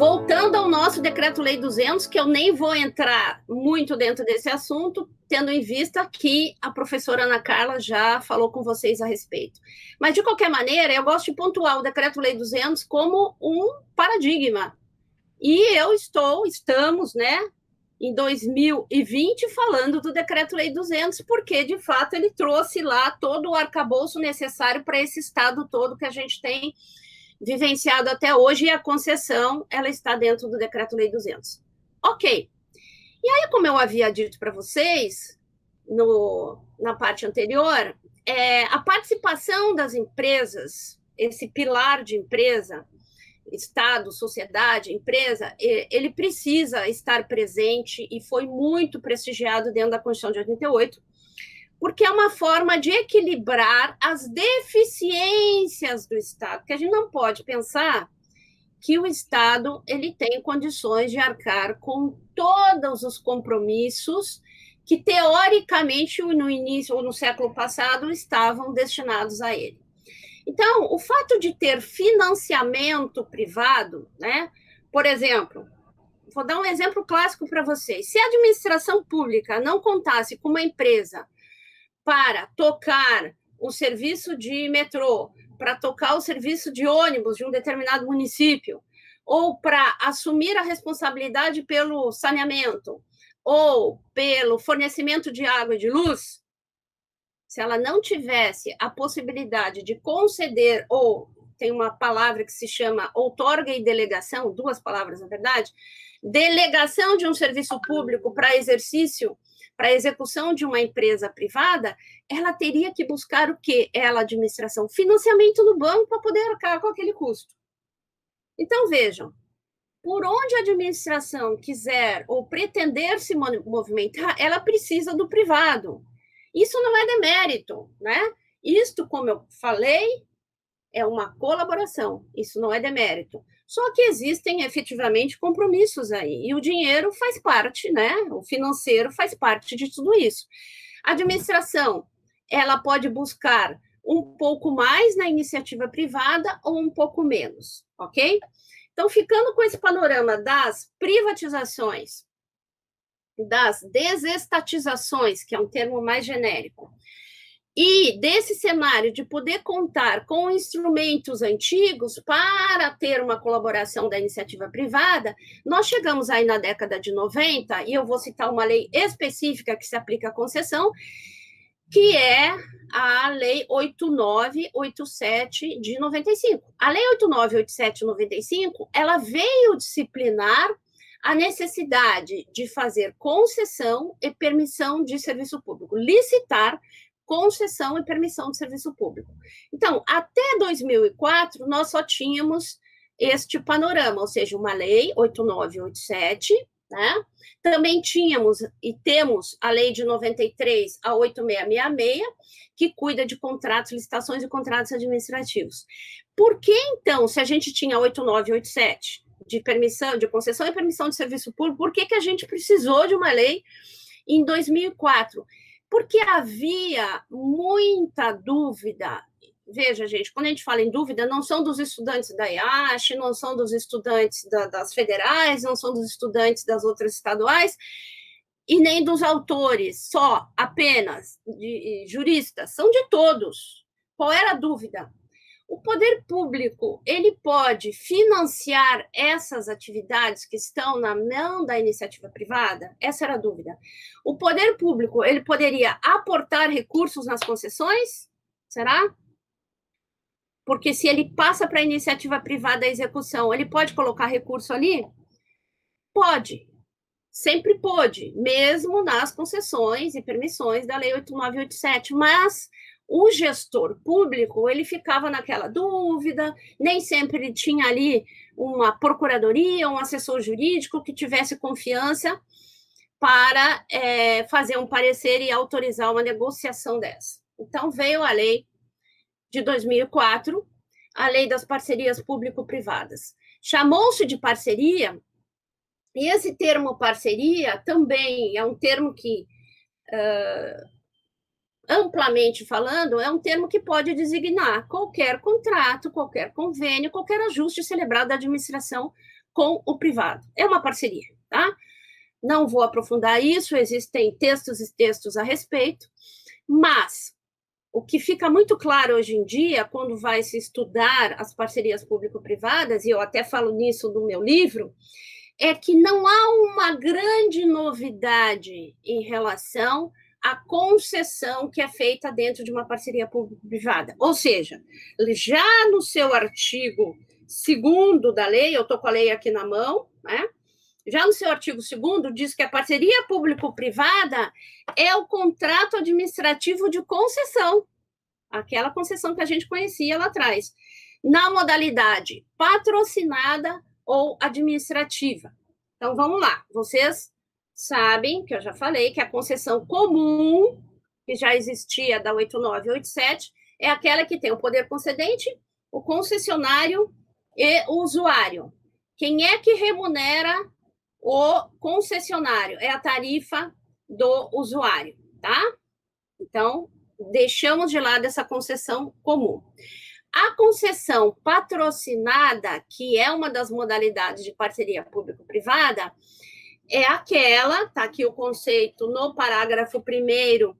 Voltando ao nosso Decreto-Lei 200, que eu nem vou entrar muito dentro desse assunto, tendo em vista que a professora Ana Carla já falou com vocês a respeito. Mas, de qualquer maneira, eu gosto de pontuar o Decreto-Lei 200 como um paradigma. E estamos, né, em 2020, falando do Decreto-Lei 200, porque, de fato, ele trouxe lá todo o arcabouço necessário para esse estado todo que a gente tem vivenciado até hoje, e a concessão, ela está dentro do Decreto-Lei 200. Ok. E aí, como eu havia dito para vocês, na parte anterior, a participação das empresas, esse pilar de empresa, Estado, sociedade, empresa, ele precisa estar presente e foi muito prestigiado dentro da Constituição de 88, porque é uma forma de equilibrar as deficiências do Estado, porque a gente não pode pensar que o Estado ele tem condições de arcar com todos os compromissos que, teoricamente, no início ou no século passado, estavam destinados a ele. Então, o fato de ter financiamento privado, né? Por exemplo, vou dar um exemplo clássico para vocês. Se a administração pública não contasse com uma empresa para tocar o serviço de metrô, para tocar o serviço de ônibus de um determinado município, ou para assumir a responsabilidade pelo saneamento, ou pelo fornecimento de água e de luz, se ela não tivesse a possibilidade de conceder, ou tem uma palavra que se chama outorga e delegação, duas palavras, na verdade, delegação de um serviço público para exercício, para execução de uma empresa privada, ela teria que buscar o quê? Ela, administração, financiamento no banco para poder arcar com aquele custo. Então, vejam, por onde a administração quiser ou pretender se movimentar, ela precisa do privado. Isso não é demérito, né? Isto, como eu falei, é uma colaboração, isso não é demérito. Só que existem efetivamente compromissos aí, e o dinheiro faz parte, né? O financeiro faz parte de tudo isso. A administração, ela pode buscar um pouco mais na iniciativa privada ou um pouco menos, ok? Então, ficando com esse panorama das privatizações, das desestatizações, que é um termo mais genérico, e desse cenário de poder contar com instrumentos antigos para ter uma colaboração da iniciativa privada, nós chegamos aí na década de 90, e eu vou citar uma lei específica que se aplica à concessão, que é a Lei 8987 de 95. A Lei 8987 de 95, ela veio disciplinar a necessidade de fazer concessão e permissão de serviço público, licitar concessão e permissão de serviço público. Então, até 2004, nós só tínhamos este panorama, ou seja, uma lei 8987, né? Também tínhamos e temos a lei de 93, a 8666, que cuida de contratos, licitações e contratos administrativos. Por que, então, se a gente tinha 8987 de permissão, de concessão e permissão de serviço público, por que a gente precisou de uma lei em 2004? Porque havia muita dúvida. Veja, gente, quando a gente fala em dúvida, não são dos estudantes da IASH, não são dos estudantes das federais, não são dos estudantes das outras estaduais, e nem dos autores, só, apenas, de juristas, são de todos. Qual era a dúvida? O poder público, ele pode financiar essas atividades que estão na mão da iniciativa privada? Essa era a dúvida. O poder público, ele poderia aportar recursos nas concessões? Será? Porque se ele passa para a iniciativa privada a execução, ele pode colocar recurso ali? Pode. Sempre pôde, mesmo nas concessões e permissões da Lei 8987, mas o gestor público, ele ficava naquela dúvida, nem sempre ele tinha ali uma procuradoria, um assessor jurídico que tivesse confiança para fazer um parecer e autorizar uma negociação dessa. Então, veio a lei de 2004, a lei das parcerias público-privadas. Chamou-se de parceria, e esse termo parceria também é um termo que, amplamente falando, é um termo que pode designar qualquer contrato, qualquer convênio, qualquer ajuste celebrado da administração com o privado. É uma parceria, tá? Não vou aprofundar isso, existem textos e textos a respeito, mas o que fica muito claro hoje em dia, quando vai se estudar as parcerias público-privadas, e eu até falo nisso no meu livro, é que não há uma grande novidade em relação à concessão que é feita dentro de uma parceria público-privada. Ou seja, já no seu artigo 2º da lei, eu estou com a lei aqui na mão, né? Já no seu artigo 2º, diz que a parceria público-privada é o contrato administrativo de concessão, aquela concessão que a gente conhecia lá atrás, na modalidade patrocinada ou administrativa. Então, vamos lá. Vocês sabem, que eu já falei, que a concessão comum, que já existia da 89 e 87, é aquela que tem o poder concedente, o concessionário e o usuário. Quem é que remunera o concessionário? É a tarifa do usuário, tá? Então, deixamos de lado essa concessão comum. A concessão patrocinada, que é uma das modalidades de parceria público-privada, é aquela, está aqui o conceito no parágrafo 1º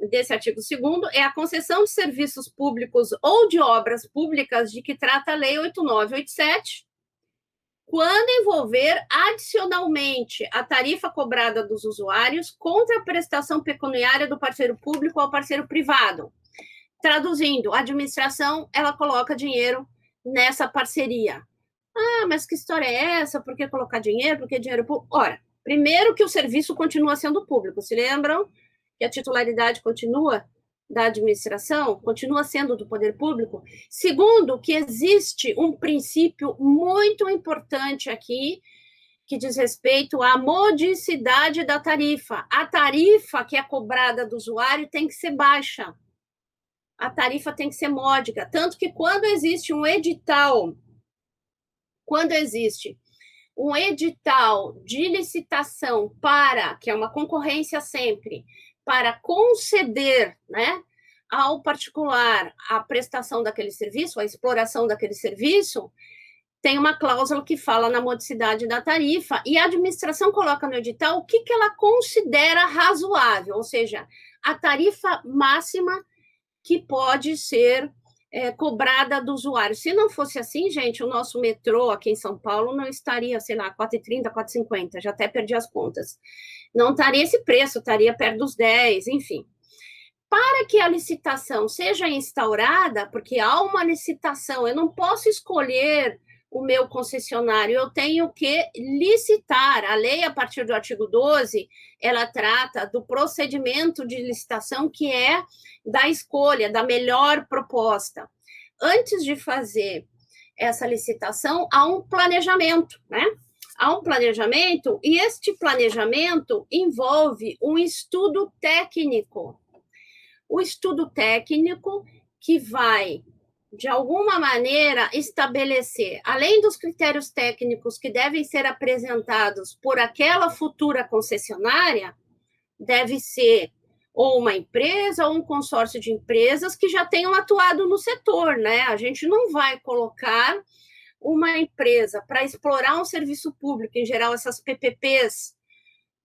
desse artigo 2º, é a concessão de serviços públicos ou de obras públicas de que trata a Lei 89 e 87, quando envolver adicionalmente a tarifa cobrada dos usuários contra a prestação pecuniária do parceiro público ao parceiro privado. Traduzindo, a administração, ela coloca dinheiro nessa parceria. Ah, mas que história é essa? Por que colocar dinheiro? Por que dinheiro público? Ora, primeiro que o serviço continua sendo público. Se lembram que a titularidade continua da administração, continua sendo do poder público. Segundo, que existe um princípio muito importante aqui, que diz respeito à modicidade da tarifa. A tarifa que é cobrada do usuário tem que ser baixa. A tarifa tem que ser módica. Tanto que quando existe um edital de licitação para, que é uma concorrência sempre, para conceder, né, ao particular a prestação daquele serviço, a exploração daquele serviço, tem uma cláusula que fala na modicidade da tarifa, e a administração coloca no edital o que ela considera razoável, ou seja, a tarifa máxima que pode ser cobrada do usuário. Se não fosse assim, gente, o nosso metrô aqui em São Paulo não estaria, sei lá, 4,30, 4,50, já até perdi as contas. Não estaria esse preço, estaria perto dos 10, enfim. Para que a licitação seja instaurada, porque há uma licitação, eu não posso escolher o meu concessionário, eu tenho que licitar. A lei, a partir do artigo 12, ela trata do procedimento de licitação, que é da escolha, da melhor proposta. Antes de fazer essa licitação, há um planejamento, né? Há um planejamento, e este planejamento envolve um estudo técnico. O estudo técnico que vai, de alguma maneira, estabelecer, além dos critérios técnicos que devem ser apresentados por aquela futura concessionária, deve ser ou uma empresa ou um consórcio de empresas que já tenham atuado no setor, né? A gente não vai colocar uma empresa para explorar um serviço público, em geral essas PPPs,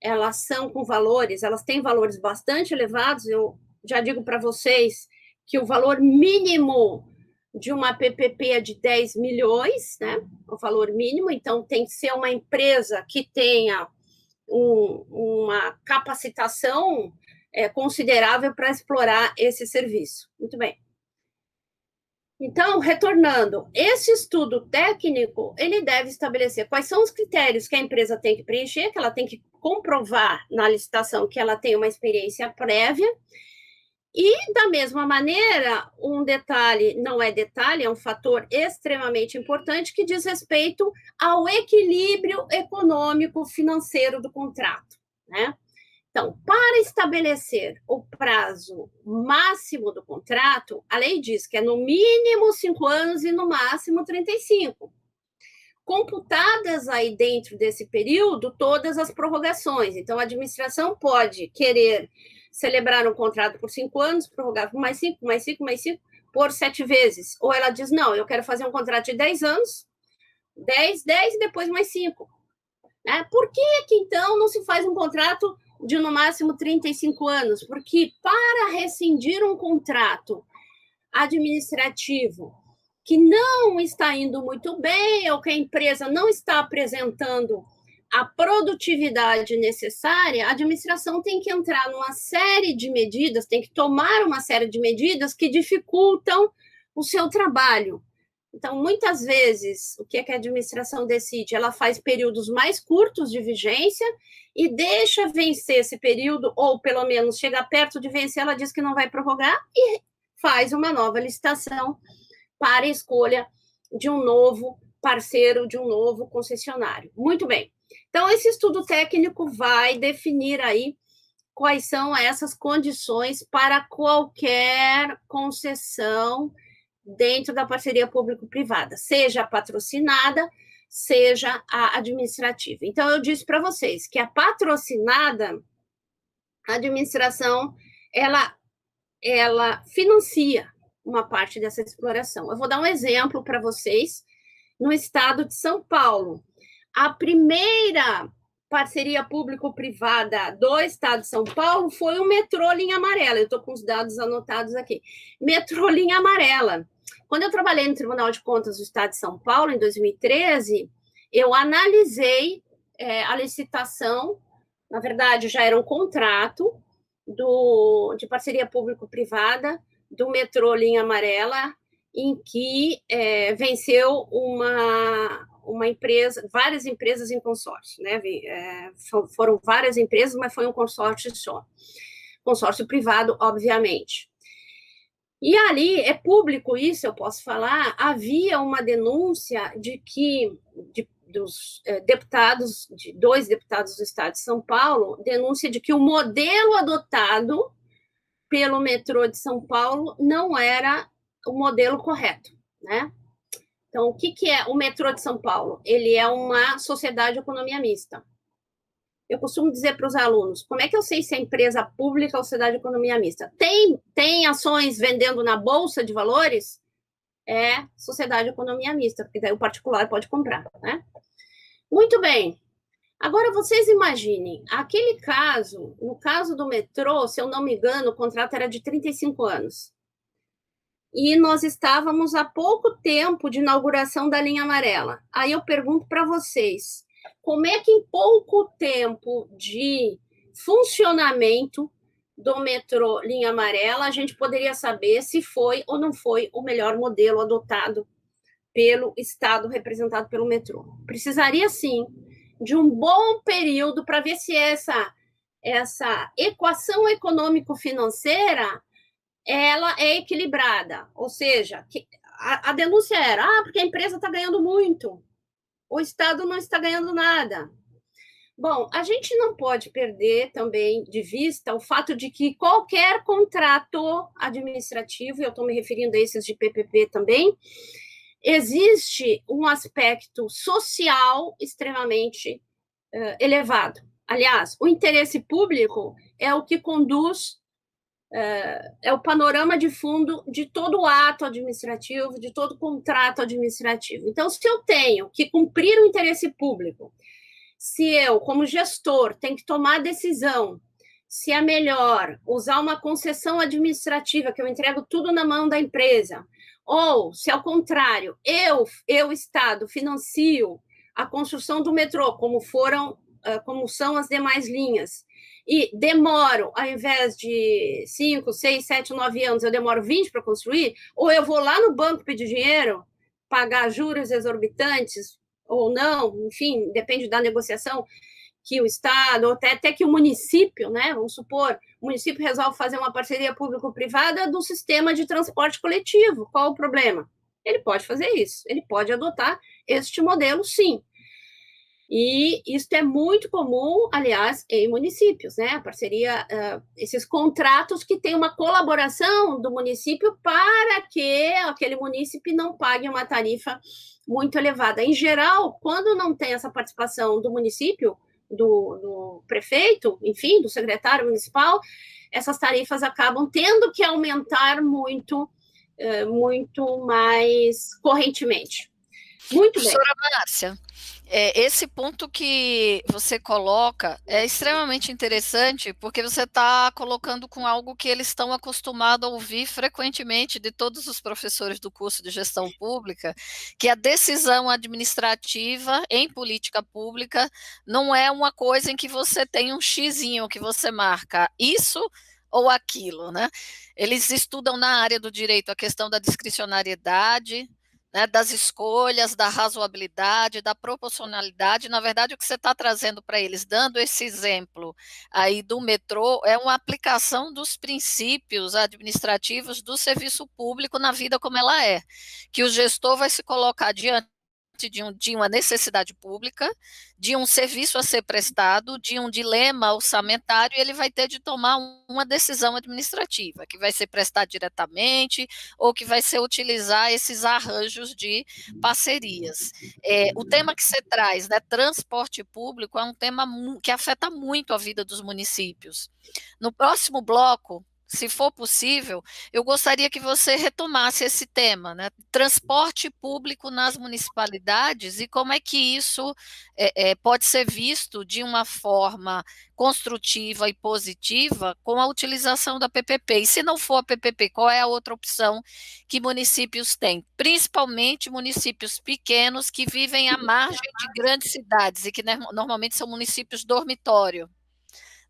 elas são com valores, elas têm valores bastante elevados. Eu já digo para vocês que o valor mínimo de uma PPP é de 10 milhões, né? O valor mínimo, então tem que ser uma empresa que tenha uma capacitação considerável para explorar esse serviço. Muito bem. Então, retornando, esse estudo técnico, ele deve estabelecer quais são os critérios que a empresa tem que preencher, que ela tem que comprovar na licitação que ela tem uma experiência prévia. E, da mesma maneira, um detalhe, não é detalhe, é um fator extremamente importante que diz respeito ao equilíbrio econômico-financeiro do contrato, né? Então, para estabelecer o prazo máximo do contrato, a lei diz que é no mínimo 5 anos e no máximo 35. Computadas aí dentro desse período todas as prorrogações. Então, a administração pode querer celebrar um contrato por 5 anos, prorrogar por mais 5, mais 5, mais 5, por 7 vezes. Ou ela diz, não, eu quero fazer um contrato de 10 anos, 10, 10 e depois mais 5. Né? Por que então não se faz um contrato de no máximo 35 anos? Porque para rescindir um contrato administrativo que não está indo muito bem ou que a empresa não está apresentando a produtividade necessária, a administração tem que entrar numa série de medidas, tem que tomar uma série de medidas que dificultam o seu trabalho. Então, muitas vezes, o que é que a administração decide? Ela faz períodos mais curtos de vigência e deixa vencer esse período, ou pelo menos chegar perto de vencer, ela diz que não vai prorrogar e faz uma nova licitação para a escolha de um novo parceiro, de um novo concessionário. Muito bem. Então, esse estudo técnico vai definir aí quais são essas condições para qualquer concessão dentro da parceria público-privada, seja a patrocinada, seja a administrativa. Então, eu disse para vocês que a patrocinada, a administração, ela financia uma parte dessa exploração. Eu vou dar um exemplo para vocês. No estado de São Paulo, a primeira parceria público-privada do estado de São Paulo foi o metrô Linha Amarela. Eu estou com os dados anotados aqui. Metrô Linha Amarela. Quando eu trabalhei no Tribunal de Contas do estado de São Paulo, em 2013, eu analisei a licitação, na verdade, já era um contrato de parceria público-privada do metrô Linha Amarela, em que venceu uma empresa, várias empresas em consórcio, né? Foram várias empresas, mas foi um consórcio só. Consórcio privado, obviamente. E ali, é público isso, eu posso falar, havia uma denúncia de que dos deputados, de 2 deputados do estado de São Paulo, denúncia de que o modelo adotado pelo metrô de São Paulo não era o modelo correto, né? Então, o que é o metrô de São Paulo? Ele é uma sociedade de economia mista. Eu costumo dizer para os alunos, como é que eu sei se é empresa pública ou sociedade de economia mista? Tem ações vendendo na Bolsa de Valores? É sociedade de economia mista, porque daí o particular pode comprar, né? Muito bem. Agora, vocês imaginem, aquele caso, no caso do metrô, se eu não me engano, o contrato era de 35 anos. E nós estávamos há pouco tempo de inauguração da linha amarela. Aí eu pergunto para vocês, como é que em pouco tempo de funcionamento do metrô linha amarela a gente poderia saber se foi ou não foi o melhor modelo adotado pelo Estado representado pelo metrô? Precisaria, sim, de um bom período para ver se essa equação econômico-financeira ela é equilibrada, ou seja, a denúncia era, porque a empresa está ganhando muito, o Estado não está ganhando nada. Bom, a gente não pode perder também de vista o fato de que qualquer contrato administrativo, eu estou me referindo a esses de PPP também, existe um aspecto social extremamente elevado. Aliás, o interesse público é o que conduz, é o panorama de fundo de todo o ato administrativo, de todo contrato administrativo. Então, se eu tenho que cumprir o interesse público, se eu, como gestor, tenho que tomar a decisão se é melhor usar uma concessão administrativa, que eu entrego tudo na mão da empresa, ou se, ao contrário, eu Estado, financio a construção do metrô, como são as demais linhas, e demoro, ao invés de 5, 6, 7, 9 anos, eu demoro 20 para construir, ou eu vou lá no banco pedir dinheiro, pagar juros exorbitantes, ou não, enfim, depende da negociação que o Estado, ou até que o município, né, vamos supor, o município resolve fazer uma parceria público-privada do sistema de transporte coletivo. Qual o problema? Ele pode fazer isso, ele pode adotar este modelo, sim. E isso é muito comum, aliás, em municípios, né? A parceria, esses contratos que têm uma colaboração do município para que aquele município não pague uma tarifa muito elevada. Em geral, quando não tem essa participação do município, do prefeito, enfim, do secretário municipal, essas tarifas acabam tendo que aumentar muito mais correntemente. Muito bem. Professora Márcia, esse ponto que você coloca é extremamente interessante, porque você está colocando com algo que eles estão acostumados a ouvir frequentemente de todos os professores do curso de gestão pública, que a decisão administrativa em política pública não é uma coisa em que você tem um xizinho que você marca isso ou aquilo, né? Eles estudam na área do direito a questão da discricionariedade, né, das escolhas, da razoabilidade, da proporcionalidade. Na verdade, o que você está trazendo para eles, dando esse exemplo aí do metrô, é uma aplicação dos princípios administrativos do serviço público na vida como ela é, que o gestor vai se colocar diante de uma necessidade pública, de um serviço a ser prestado, de um dilema orçamentário, e ele vai ter de tomar uma decisão administrativa, que vai ser prestar diretamente ou que vai ser utilizar esses arranjos de parcerias. O tema que você traz, né, transporte público, é um tema que afeta muito a vida dos municípios. No próximo bloco, se for possível, eu gostaria que você retomasse esse tema, né? Transporte público nas municipalidades e como é que isso pode ser visto de uma forma construtiva e positiva com a utilização da PPP. E se não for a PPP, qual é a outra opção que municípios têm? Principalmente municípios pequenos que vivem à margem de grandes cidades e que normalmente são municípios dormitório,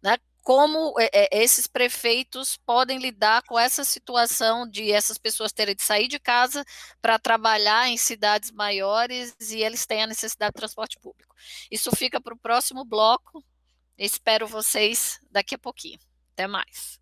né? Como esses prefeitos podem lidar com essa situação de essas pessoas terem de sair de casa para trabalhar em cidades maiores e eles têm a necessidade de transporte público. Isso fica para o próximo bloco. Espero vocês daqui a pouquinho. Até mais.